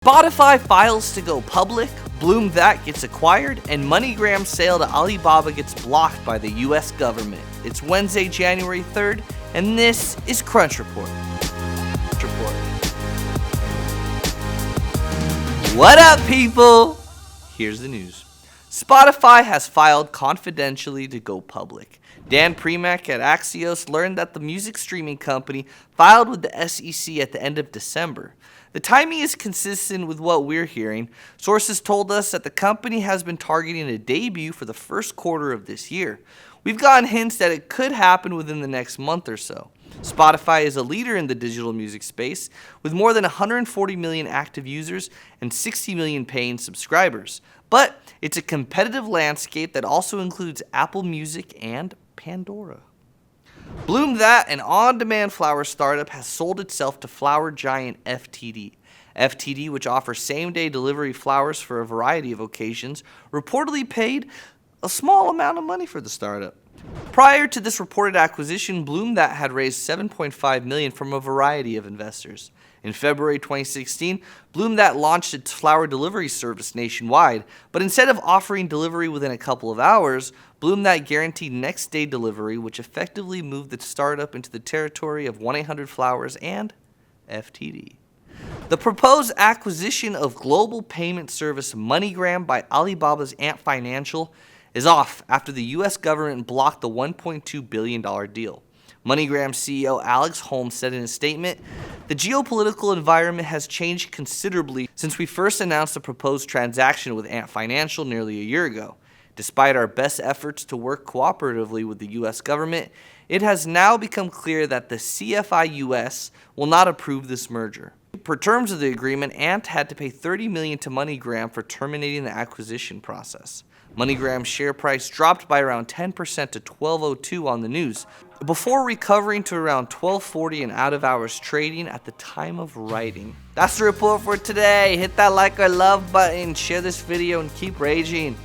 Spotify files to go public, BloomThat gets acquired, and MoneyGram's sale to Alibaba gets blocked by the US government. It's Wednesday, January 3rd, and this is Crunch Report. What up, people? Here's the news. Spotify has filed confidentially to go public. Dan Primack at Axios learned that the music streaming company filed with the SEC at the end of December. The timing is consistent with what we're hearing. Sources told us that the company has been targeting a debut for the first quarter of this year. We've gotten hints that it could happen within the next month or so. Spotify is a leader in the digital music space with more than 140 million active users and 60 million paying subscribers. But it's a competitive landscape that also includes Apple Music and Pandora. BloomThat, an on-demand flower startup, has sold itself to flower giant FTD. FTD, which offers same-day delivery flowers for a variety of occasions, reportedly paid a small amount of money for the startup. Prior to this reported acquisition, BloomThat had raised $7.5 million from a variety of investors. In February 2016, BloomThat launched its flower delivery service nationwide, but instead of offering delivery within a couple of hours, BloomThat guaranteed next-day delivery, which effectively moved the startup into the territory of 1-800-Flowers and FTD. The proposed acquisition of global payment service MoneyGram by Alibaba's Ant Financial is off after the U.S. government blocked the $1.2 billion deal. MoneyGram's CEO Alex Holmes said in a statement, "The geopolitical environment has changed considerably since we first announced the proposed transaction with Ant Financial nearly a year ago. Despite our best efforts to work cooperatively with the U.S. government, it has now become clear that the CFI US will not approve this merger." Per terms of the agreement, Ant had to pay $30 million to MoneyGram for terminating the acquisition process. MoneyGram's share price dropped by around 10% to $12.02 on the news, before recovering to around $12.40 in out-of-hours trading at the time of writing. That's the report for today. Hit that like or love button, share this video, and keep raging.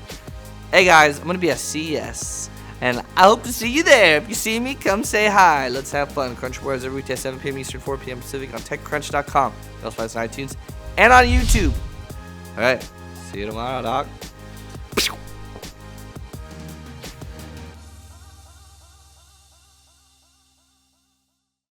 Hey guys, I'm going to be at CES, and I hope to see you there. If you see me, come say hi. Let's have fun. Crunch Report is every weekday at 7 p.m. Eastern, 4 p.m. Pacific on TechCrunch.com. You also find us on iTunes and on YouTube. Alright, see you tomorrow, dog.